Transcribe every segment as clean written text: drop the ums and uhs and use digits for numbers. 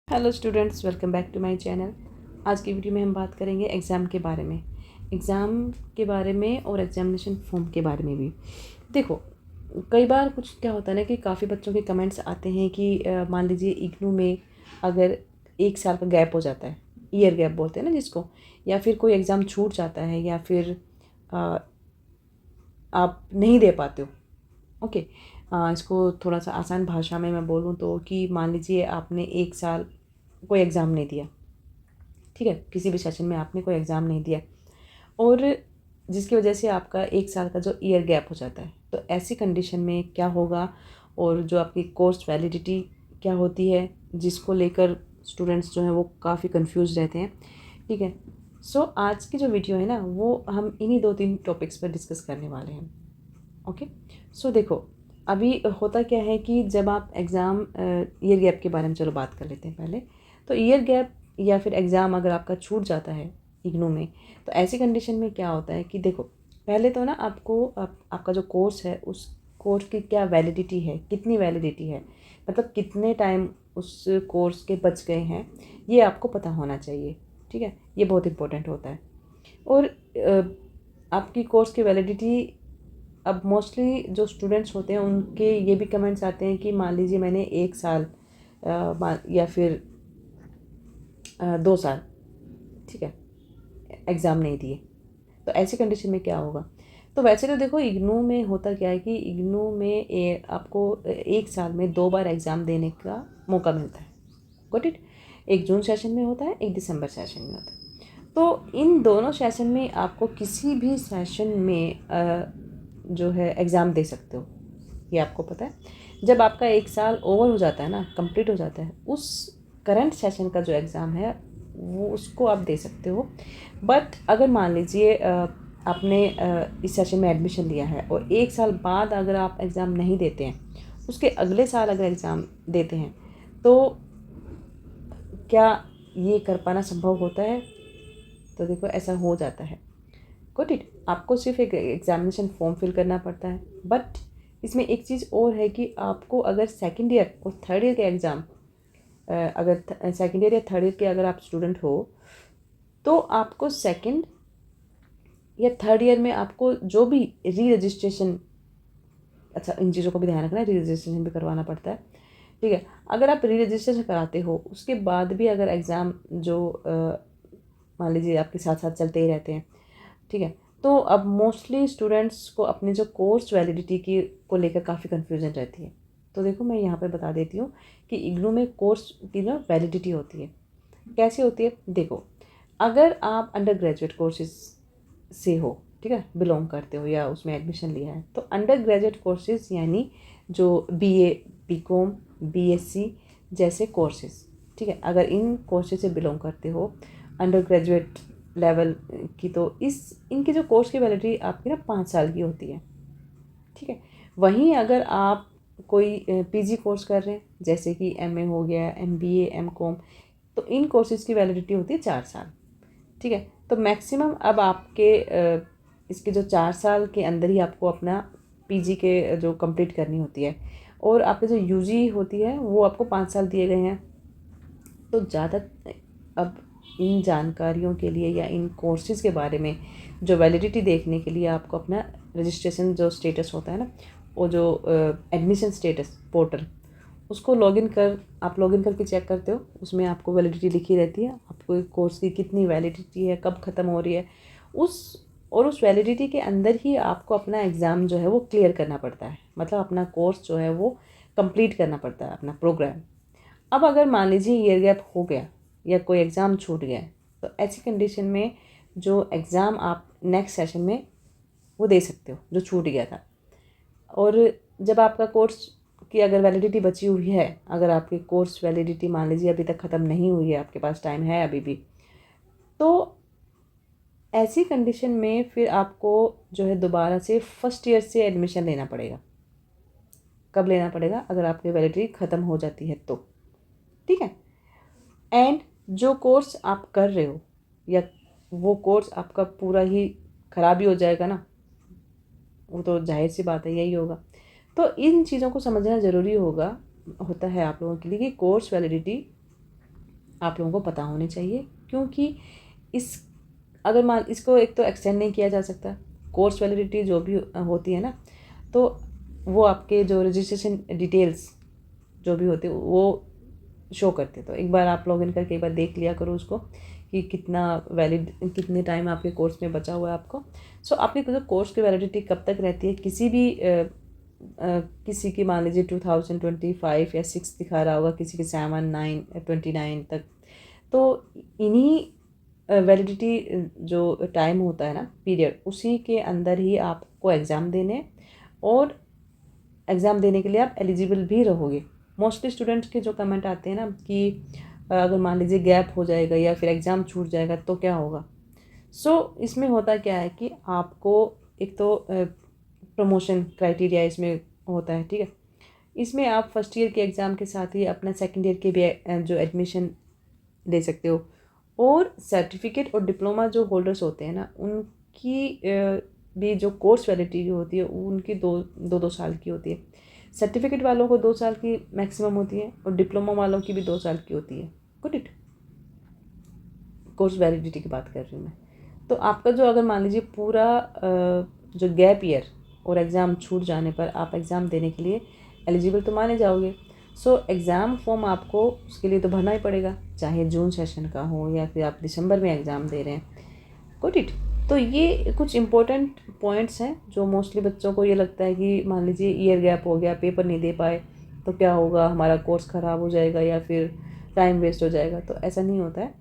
Hello students, welcome back to my channel. आज की video में हम बात करेंगे एग्ज़ाम के बारे में। एग्ज़ाम के बारे में और एग्ज़ामिनेशन फॉर्म के बारे में भी। देखो, कई बार कुछ क्या होता है ना कि काफ़ी बच्चों के कमेंट्स आते हैं कि मान लीजिए इग्नू में अगर 1 साल का गैप हो जाता है, ईयर गैप बोलते हैं ना जिसको, या फिर कोई एग्ज़ाम छूट जाता है या फिर अ, आप नहीं दे पाते हो। ओके। इसको थोड़ा सा आसान भाषा में मैं बोलूँ तो कि मान लीजिए आपने 1 साल कोई एग्ज़ाम नहीं दिया, ठीक है? किसी भी सेशन में आपने कोई एग्ज़ाम नहीं दिया और जिसकी वजह से आपका 1 साल का जो ईयर गैप हो जाता है, तो ऐसी कंडीशन में क्या होगा और जो आपकी कोर्स वैलिडिटी क्या होती है, जिसको लेकर स्टूडेंट्स जो हैं वो काफ़ी कन्फ्यूज़ रहते हैं, ठीक है? सो आज की जो वीडियो है ना, वो हम इन्हीं 2-3 टॉपिक्स पर डिस्कस करने वाले हैं। ओके। सो देखो, अभी होता क्या है कि जब आप एग्ज़ाम ईयर गैप के बारे में चलो बात कर लेते हैं पहले। तो ईयर गैप या फिर एग्ज़ाम अगर आपका छूट जाता है इग्नू में, तो ऐसी कंडीशन में क्या होता है कि देखो, पहले तो ना आपको आपका जो कोर्स है उस कोर्स की क्या वैलिडिटी है, कितनी वैलिडिटी है, मतलब कितने टाइम उस कोर्स के बच गए हैं, ये आपको पता होना चाहिए। ठीक है, ये बहुत इंपॉर्टेंट होता है। और आपकी कोर्स की वैलिडिटी, अब मोस्टली जो स्टूडेंट्स होते हैं उनके ये भी कमेंट्स आते हैं कि मान लीजिए मैंने 1 साल या फिर 2 साल, ठीक है, एग्ज़ाम नहीं दिए, तो ऐसी कंडीशन में क्या होगा? तो वैसे तो देखो, इग्नू में होता क्या है कि इग्नू में आपको 1 साल में 2 बार एग्ज़ाम देने का मौका मिलता है। Got it? एक जून सेशन में होता है, एक दिसंबर सेशन में होता है। तो इन दोनों सेशन में आपको किसी भी सेशन में जो है एग्ज़ाम दे सकते हो, ये आपको पता है। जब आपका 1 साल ओवर हो जाता है ना, कंप्लीट हो जाता है, उस करंट सेशन का जो एग्ज़ाम है वो उसको आप दे सकते हो। बट अगर मान लीजिए आपने इस सेशन में एडमिशन लिया है और 1 साल बाद अगर आप एग्ज़ाम नहीं देते हैं, उसके अगले साल अगर एग्ज़ाम देते हैं, तो क्या ये कर पाना संभव होता है? तो देखो, ऐसा हो जाता है। Got it? आपको सिर्फ एक एग्जामिनेशन फॉर्म फिल करना पड़ता है। बट इसमें एक चीज़ और है कि आपको अगर सेकेंड ईयर और थर्ड ईयर के एग्ज़ाम, अगर सेकेंड ईयर या थर्ड ईयर के अगर आप स्टूडेंट हो, तो आपको सेकेंड या थर्ड ईयर में आपको जो भी री रजिस्ट्रेशन, अच्छा इन चीज़ों को भी ध्यान रखना है, री रजिस्ट्रेशन भी करवाना पड़ता है। ठीक है, अगर आप री रजिस्ट्रेशन कराते हो उसके बाद भी अगर एग्ज़ाम जो मान लीजिए आपके साथ साथ चलते ही रहते हैं, ठीक है, तो अब मोस्टली स्टूडेंट्स को अपने जो कोर्स वैलिडिटी की को लेकर काफ़ी कन्फ्यूजन रहती है। तो देखो, मैं यहाँ पे बता देती हूँ कि इग्नू में कोर्स की ना वैलिडिटी होती है। कैसे होती है? देखो, अगर आप अंडर ग्रेजुएट कोर्सेज से हो, ठीक है, बिलोंग करते हो या उसमें एडमिशन लिया है, तो अंडर ग्रेजुएट कोर्सेज यानी जो बीए, बीकॉम, बीएससी जैसे कोर्सेज, ठीक है, अगर इन कोर्सेज से बिलोंग करते हो अंडर ग्रेजुएट लेवल की, तो इनकी जो कोर्स की वैलिडिटी आपकी ना 5 साल की होती है। ठीक है। वहीं अगर आप कोई पीजी कोर्स कर रहे हैं, जैसे कि एमए हो गया, एमबीए, एमकॉम, तो इन कोर्सेज की वैलिडिटी होती है 4 साल। ठीक है, तो मैक्सिमम अब आपके इसके जो 4 साल के अंदर ही आपको अपना पीजी के जो कंप्लीट करनी होती है, और आपके जो यूजी होती है वो आपको 5 साल दिए गए हैं। तो ज़्यादा अब इन जानकारियों के लिए या इन कोर्सेज़ के बारे में जो वैलिडिटी देखने के लिए आपको अपना रजिस्ट्रेशन जो स्टेटस होता है ना, वो जो एडमिशन स्टेटस पोर्टल, उसको आप लॉगिन करके चेक करते हो। उसमें आपको वैलिडिटी लिखी रहती है, आपको कोर्स की कितनी वैलिडिटी है, कब ख़त्म हो रही है, उस वैलिडिटी के अंदर ही आपको अपना एग्ज़ाम जो है वो क्लियर करना पड़ता है, मतलब अपना कोर्स जो है वो कंप्लीट करना पड़ता है, अपना प्रोग्राम। अब अगर मान लीजिए ईयर गैप हो गया या कोई एग्ज़ाम छूट गया, तो ऐसी कंडीशन में जो एग्ज़ाम आप नेक्स्ट सेशन में वो दे सकते हो जो छूट गया था। और जब आपका कोर्स की अगर वैलिडिटी बची हुई है, अगर आपकी कोर्स वैलिडिटी मान लीजिए अभी तक ख़त्म नहीं हुई है, आपके पास टाइम है अभी भी, तो ऐसी कंडीशन में फिर आपको जो है दोबारा से फर्स्ट ईयर से एडमिशन लेना पड़ेगा। कब लेना पड़ेगा? अगर आपकी वैलिडिटी ख़त्म हो जाती है तो। ठीक है। एंड जो कोर्स आप कर रहे हो, या वो कोर्स आपका पूरा ही ख़राब ही हो जाएगा ना, वो तो जाहिर सी बात है, यही होगा। तो इन चीज़ों को समझना ज़रूरी होता है आप लोगों के लिए कि कोर्स वैलिडिटी आप लोगों को पता होने चाहिए, क्योंकि इस अगर मान इसको एक तो एक्सटेंड नहीं किया जा सकता, कोर्स वैलिडिटी जो भी होती है ना, तो वो आपके जो रजिस्ट्रेशन डिटेल्स जो भी होते वो शो करते। तो एक बार आप लॉगिन करके एक बार देख लिया करो उसको कि कितना वैलिड, कितने टाइम आपके कोर्स में बचा हुआ है आपको। सो आपके जो कोर्स की वैलिडिटी कब तक रहती है, किसी की मान लीजिए 2025 या 6 दिखा रहा होगा, किसी की 7, 9, 29 तक। तो इन्हीं वैलिडिटी जो टाइम होता है ना, पीरियड, उसी के अंदर ही आपको एग्ज़ाम देने, और एग्ज़ाम देने के लिए आप एलिजिबल भी रहोगे। मोस्टली स्टूडेंट्स के जो कमेंट आते हैं ना कि अगर मान लीजिए गैप हो जाएगा या फिर एग्ज़ाम छूट जाएगा तो क्या होगा। इसमें होता क्या है कि आपको एक तो प्रमोशन क्राइटेरिया इसमें होता है, ठीक है। इसमें आप फर्स्ट ईयर के एग्ज़ाम के साथ ही अपना सेकेंड ईयर के भी जो एडमिशन ले सकते हो। और सर्टिफिकेट और डिप्लोमा जो होल्डर्स होते हैं ना, उनकी भी जो कोर्स वैलिडिटी होती है उनकी 2 साल की होती है। सर्टिफिकेट वालों को 2 साल की मैक्सिमम होती है, और डिप्लोमा वालों की भी 2 साल की होती है। गुड इट, कोर्स वैलिडिटी की बात कर रही हूँ मैं। तो आपका जो अगर मान लीजिए पूरा जो गैप ईयर और एग्ज़ाम छूट जाने पर आप एग्ज़ाम देने के लिए एलिजिबल तो माने जाओगे। एग्ज़ाम फॉर्म आपको उसके लिए तो भरना ही पड़ेगा, चाहे जून सेशन का हो या फिर आप दिसंबर में एग्ज़ाम दे रहे हैं। Good it. तो ये कुछ इंपॉर्टेंट पॉइंट्स हैं जो मोस्टली बच्चों को ये लगता है कि मान लीजिए ईयर गैप हो गया, पेपर नहीं दे पाए तो क्या होगा, हमारा कोर्स ख़राब हो जाएगा या फिर टाइम वेस्ट हो जाएगा। तो ऐसा नहीं होता है।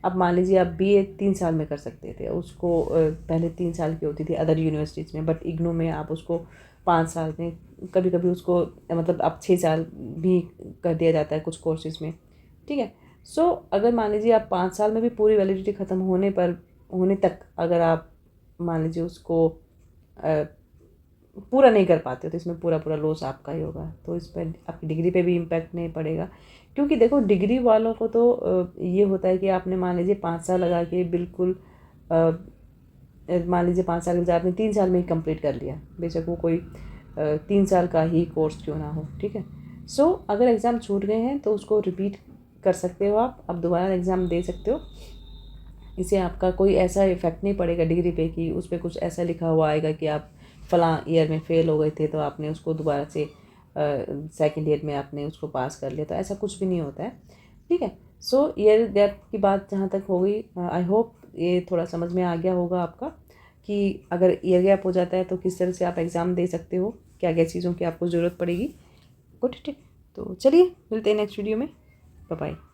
अब मान लीजिए आप बीए 3 साल में कर सकते थे, उसको पहले 3 साल की होती थी अदर यूनिवर्सिटीज़ में, बट इग्नू में आप उसको 5 साल में, कभी कभी उसको मतलब अब 6 साल भी कर दिया जाता है कुछ कोर्सेज में, ठीक है। अगर मान लीजिए आप 5 साल में भी पूरी वैलिडिटी ख़त्म होने तक अगर आप मान लीजिए उसको पूरा नहीं कर पाते हो, तो इसमें पूरा पूरा लॉस आपका ही होगा। तो इस पर आपकी डिग्री पे भी इम्पैक्ट नहीं पड़ेगा, क्योंकि देखो डिग्री वालों को तो ये होता है कि आपने मान लीजिए 5 साल लगा के बिल्कुल मान लीजिए 5 साल के बजाय आपने 3 साल में ही कंप्लीट कर लिया, बेशक वो कोई 3 साल का ही कोर्स क्यों ना हो, ठीक है। अगर एग्ज़ाम छूट गए हैं तो उसको रिपीट कर सकते हो, आप दोबारा एग्ज़ाम दे सकते हो। इससे आपका कोई ऐसा इफ़ेक्ट नहीं पड़ेगा डिग्री पे कि उस पर कुछ ऐसा लिखा हुआ आएगा कि आप फ़लाँ ईयर में फ़ेल हो गए थे तो आपने उसको दोबारा से सेकेंड ईयर में आपने उसको पास कर लिया, तो ऐसा कुछ भी नहीं होता है, ठीक है। ईयर गैप की बात जहाँ तक हो गई, आई होप ये थोड़ा समझ में आ गया होगा आपका कि अगर ईयर गैप हो जाता है तो किस तरह से आप एग्ज़ाम दे सकते हो, क्या क्या चीज़ों की आपको ज़रूरत पड़ेगी। गुड, ठीक। तो चलिए मिलते हैं नेक्स्ट वीडियो में। Bye bye.